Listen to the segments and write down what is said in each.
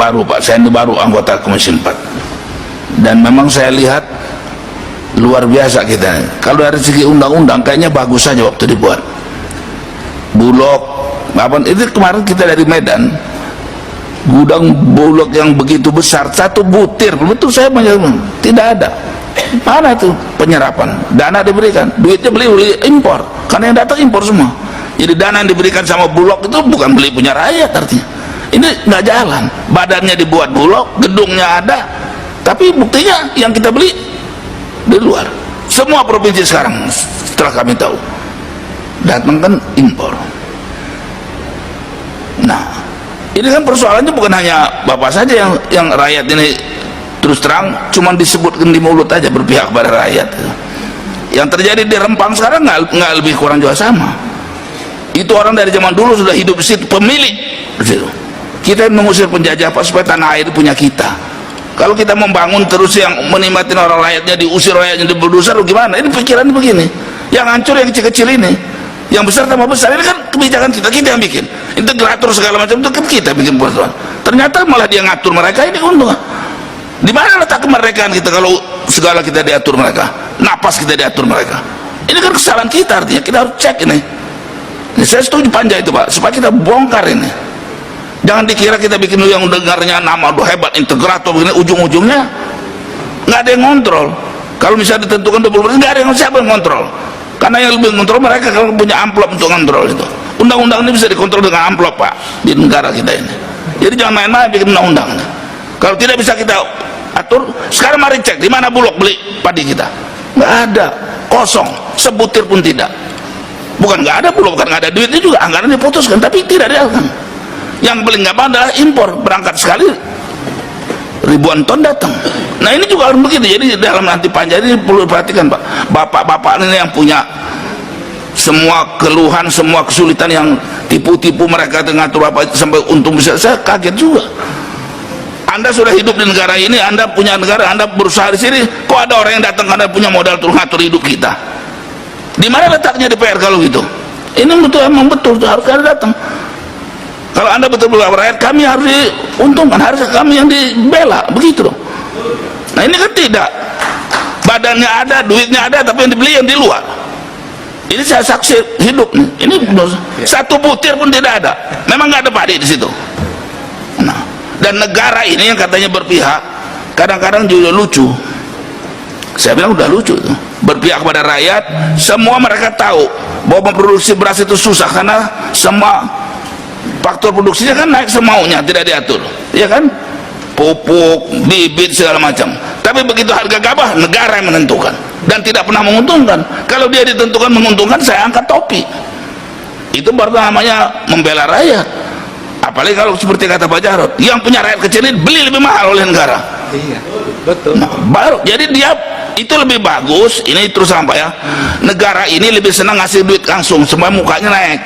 baru Pak, saya ini baru anggota Komisi 4 dan memang saya lihat luar biasa kita. Kalau dari segi undang-undang kayaknya bagus saja waktu dibuat. Bulog itu kemarin kita dari Medan, gudang Bulog yang begitu besar, satu butir betul saya banyak tidak ada. Mana itu penyerapan dana diberikan, duitnya beli impor karena yang datang impor semua. Jadi dana yang diberikan sama Bulog itu bukan beli punya rakyat, artinya ini nggak jalan. Badannya dibuat Bulog, gedungnya ada, tapi buktinya yang kita beli di luar. Semua provinsi sekarang setelah kami tahu datang kan impor. Nah, ini kan persoalannya bukan hanya Bapak saja yang rakyat ini terus terang cuma disebutkan di mulut aja berpihak pada rakyat. Yang terjadi di Rempang sekarang nggak lebih kurang juga sama. Itu orang dari zaman dulu sudah hidup di situ, pemilik di situ. Kita mengusir penjajah Pak supaya tanah air punya kita. Kalau kita membangun terus yang menikmatin orang rakyatnya, diusir rakyatnya, dibulldozer, gimana? Ini pikiran begini. Yang hancur yang kecil-kecil ini, yang besar tambah besar. Ini kan kebijakan kita yang bikin. Integrator segala macam itu kan kita bikin peraturan. Ternyata malah dia ngatur mereka, ini untung. Di mana letak kemerdekaan kita kalau segala kita diatur mereka, napas kita diatur mereka? Ini kan kesalahan kita, artinya kita harus cek ini. Saya setuju panja itu Pak, supaya kita bongkar ini. Jangan dikira kita bikin yang dengarnya nama udah hebat integrator begini, ujung-ujungnya nggak ada yang ngontrol. Kalau misalnya ditentukan 20%, nggak ada yang siapa yang ngontrol. Karena yang lebih ngontrol mereka kalau punya amplop untuk ngontrol itu. Undang-undang ini bisa dikontrol dengan amplop Pak di negara kita ini. Jadi jangan main-main bikin undang-undang. Kalau tidak bisa kita atur, sekarang mari cek di mana Bulog beli padi kita. Nggak ada, kosong, sebutir pun tidak. Bukan nggak ada Bulog, bukan nggak ada duitnya juga, anggaran diputuskan, tapi tidak dilakukan. Yang paling gampang adalah impor, berangkat sekali ribuan ton datang. Nah ini juga harus begitu. Jadi dalam nanti panja ini perlu diperhatikan Pak. Bapak-bapak ini yang punya semua keluhan, semua kesulitan, yang tipu-tipu mereka ngatur apa sampai untung bisa, saya kaget juga. Anda sudah hidup di negara ini, Anda punya negara, Anda berusaha di sini, kok ada orang yang datang karena punya modal untuk ngatur hidup kita? Di mana letaknya DPR kalau gitu? Ini betul, emang betul harus ada datang. Kalau Anda betul-betul rakyat, kami harus diuntungkan, harus kami yang dibela, begitu dong. Nah ini kan tidak, badannya ada, duitnya ada, tapi yang dibeli yang di luar. Ini saya saksi hidup nih. Ini satu butir pun tidak ada, memang nggak ada padi di situ. Nah, dan negara ini yang katanya berpihak, kadang-kadang juga lucu. Saya bilang udah lucu tuh. Berpihak pada rakyat, semua mereka tahu bahwa memproduksi beras itu susah karena semua faktor produksinya kan naik semaunya, tidak diatur, ya kan? Pupuk, bibit, segala macam. Tapi begitu harga gabah, negara yang menentukan dan tidak pernah menguntungkan. Kalau dia ditentukan menguntungkan, saya angkat topi. Itu baru namanya membela rakyat. Apalagi kalau seperti kata Pak Jarod, yang punya rakyat kecil ini beli lebih mahal oleh negara. Iya, betul. Nah, baru jadi dia itu lebih bagus. Ini terus sampai ya, negara ini lebih senang ngasih duit langsung, semua mukanya naik,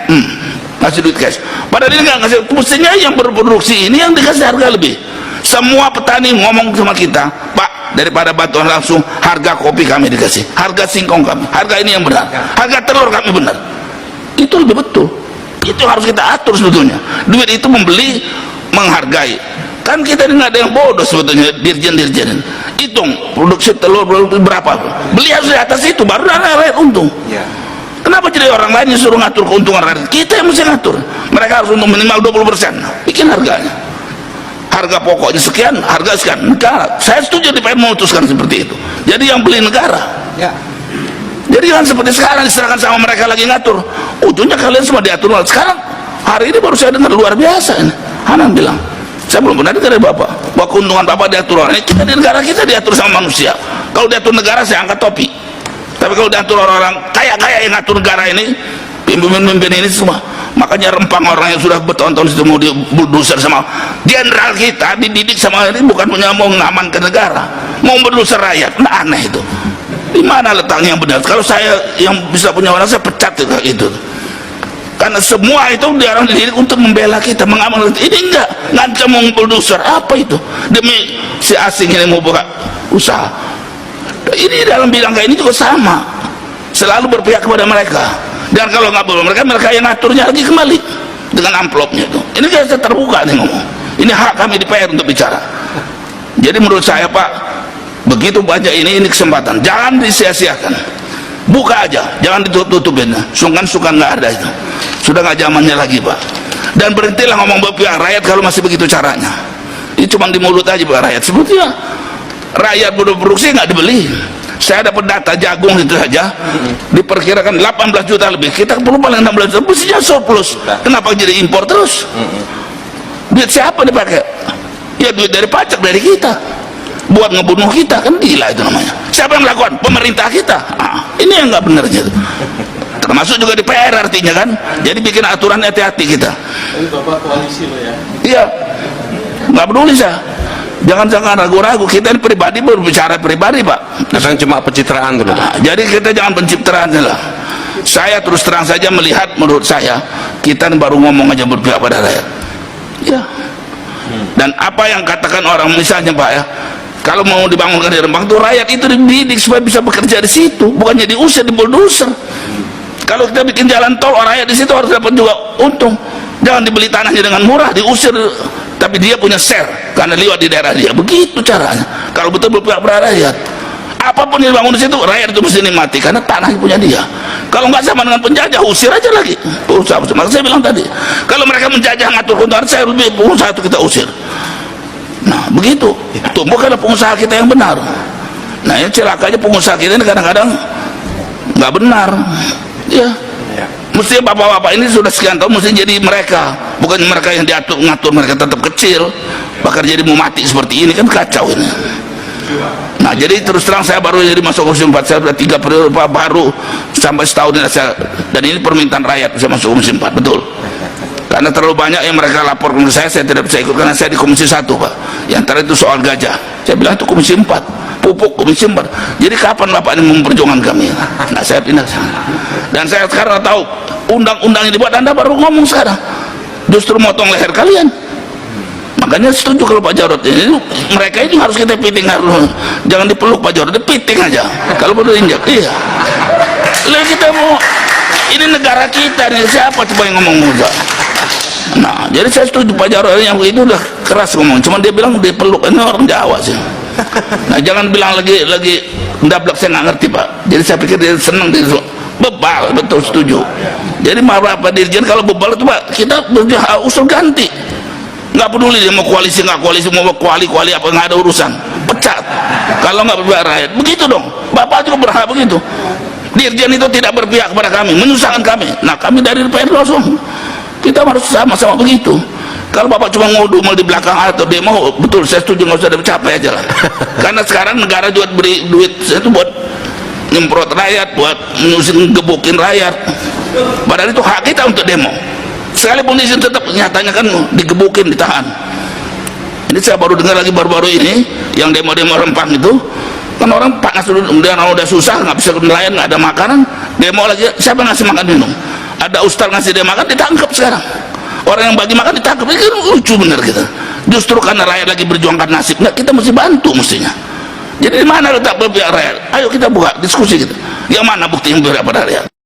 ngasih duit cash. Padahal ini nggak ngasih, mestinya yang berproduksi ini yang dikasih harga lebih. Semua petani ngomong sama kita, Pak, daripada bantuan langsung, harga kopi kami dikasih, harga singkong kami, harga ini yang benar, harga telur kami benar. Itu lebih betul. Itu harus kita atur sebetulnya. Duit itu membeli, menghargai. Kan kita ini nggak ada yang bodoh sebetulnya, dirjen-dirjen. Hitung produksi telur berapa, beli harus di atas itu, baru rakyat untung. Kenapa jadi orang lain yang suruh ngatur keuntungan rakyat? Kita yang mesti ngatur. Mereka harus untung minimal 20%, bikin harganya. Harga pokoknya sekian, harga sekian, negara. Saya setuju DPR memutuskan seperti itu. Jadi yang beli negara. Ya. Jadi kan seperti sekarang diserahkan sama mereka lagi ngatur. Ujungnya kalian semua diatur. Sekarang hari ini baru saya dengar luar biasa ini. Hanan bilang, saya belum pernah dengar dari Bapak bahwa keuntungan Bapak diatur orang. Kita di negara kita diatur sama manusia. Kalau diatur negara saya angkat topi. Tapi kalau diatur orang-orang kaya-kaya yang ngatur negara ini, pimpin-pimpin ini semua, makanya Rempang orang yang sudah bertahun-tahun itu mau dibulldozer sama jenderal kita, dididik sama ini bukan punya mau mengamankan negara, mau berdoser rakyat. Nah aneh itu. Di mana letaknya yang benar? Kalau saya yang bisa punya orang, saya pecat juga itu. Karena semua itu dia orang dididik untuk membela kita, mengamankan. Ini enggak, ngancam mau bulldozer apa itu? Demi si asing ini mau buka usaha. Ini dalam bidang kayak ini juga sama, selalu berpihak kepada mereka. Dan kalau nggak boleh mereka yang ngaturnya lagi kembali dengan amplopnya itu. Ini kayak terbuka nih ngomong. Ini hak kami di PR untuk bicara. Jadi menurut saya Pak, begitu banyak ini kesempatan, jangan disia-siakan. Buka aja, jangan ditutup-tutupin. Sungkan-sungkan nggak ada itu. Sudah nggak zamannya lagi Pak. Dan berhentilah ngomong berpihak rakyat kalau masih begitu caranya. Ini cuma di mulut aja Pak rakyat. Sebetulnya rakyat produksi nggak dibeli. Saya dapat data jagung itu saja diperkirakan 18 juta lebih. Kita perlu paling 16 juta, mestinya surplus. Kenapa jadi impor terus? Duit siapa dipakai? Ya duit dari pajak dari kita, buat ngebunuh kita, kan gila itu namanya. Siapa yang melakukan? Pemerintah kita. Ini yang nggak benar gitu. Termasuk juga di PR artinya kan. Jadi bikin aturan hati-hati kita. Tapi Bapak koalisi loh ya. Iya, nggak peduli saya. Jangan ragu-ragu, kita ini pribadi berbicara pribadi Pak. Kadang cuma pencitraan dulu. Jadi kita jangan pencitraan lah. Saya terus terang saja melihat, menurut saya kita ini baru ngomong aja berpihak pada rakyat. Ya. Dan apa yang katakan orang misalnya Pak ya, kalau mau dibangunkan di Rembang tuh rakyat itu dididik supaya bisa bekerja di situ, bukannya diusir, di bulldozer. Kalau kita bikin jalan tol, orang rakyat di situ harus dapat juga untung. Jangan dibeli tanahnya dengan murah, diusir, tapi dia punya share karena lewat di daerah dia. Begitu caranya. Kalau betul berpihak pada rakyat, apapun yang dibangun di situ, rakyat itu mesti nikmati karena tanahnya punya dia. Kalau nggak sama dengan penjajah, usir aja lagi pengusaha. Maka saya bilang tadi, kalau mereka menjajah ngatur keuntungan, saya lebih pengusaha itu kita usir. Nah begitu, tumbuhkanlah pengusaha kita yang benar. Nah ini celakanya pengusaha kita ini kadang-kadang nggak benar. Ya, mesti bapak-bapak ini sudah sekian tahun mesti jadi mereka, bukan mereka yang diatur ngatur, mereka tetap kecil, bahkan jadi mau mati seperti ini kan kacau ini. Nah jadi terus terang saya baru jadi masuk Komisi 4, saya sudah 3 periode baru sampai setahun ini saya, dan ini permintaan rakyat bisa masuk Komisi 4, betul. Karena terlalu banyak yang mereka lapor ke saya tidak bisa ikut karena saya di Komisi 1 Pak. Yang terakhir itu soal gajah, saya bilang itu Komisi 4, pupuk Komisi 4. Jadi kapan Bapak ini memperjuangkan kami? Nah saya pindah sana. Dan saya sekarang tahu undang-undang yang dibuat, Anda baru ngomong sekarang, justru motong leher kalian. Makanya setuju kalau Pak Jarod ini, mereka ini harus kita piting, harus jangan dipeluk Pak Jarod, dipiting aja kalau perlu injak. Iya, lalu kita mau, ini negara kita nih, siapa coba yang ngomong muda? Nah jadi saya setuju Pak Jarod yang itu udah keras ngomong, cuman dia bilang dipeluk, ini orang Jawa sih. Nah jangan bilang lagi ndablak, saya nggak ngerti Pak. Jadi saya pikir dia senang, dia bebal, betul setuju. Jadi marah Pak Dirjen kalau bebal itu Pak, kita usul ganti. Nggak peduli dia mau koalisi nggak koalisi, mau kuali apa, nggak ada urusan, pecat kalau nggak berpihak rakyat. Begitu dong, Bapak juga berhak begitu. Dirjen itu tidak berpihak kepada kami, menyusahkan kami. Nah kami dari DPR langsung kita harus sama-sama begitu. Kalau Bapak cuma ngomong di belakang atau demo, betul saya setuju, nggak usah capek aja lah. Karena sekarang negara juga beri duit itu buat nyemprot rakyat, buat menyusun gebukin rakyat, padahal itu hak kita untuk demo. Sekalipun izin tetap nyatanya kan digebukin, ditahan. Ini saya baru dengar lagi baru-baru ini yang demo-demo Rempang itu kan orang panas dulu, udah susah, nggak bisa nelayan, nggak ada makanan, demo lagi. Siapa ngasih makan minum? Ada ustaz ngasih dia makan, ditangkap sekarang. Orang yang bagi makan ditangkap. Ini kan lucu bener kita. Justru karena rakyat lagi berjuangkan nasib, nggak, kita mesti bantu mestinya. Jadi di mana letak berpihak rakyat? Ayo kita buka diskusi kita. Yang mana bukti yang berpihak pada rakyat?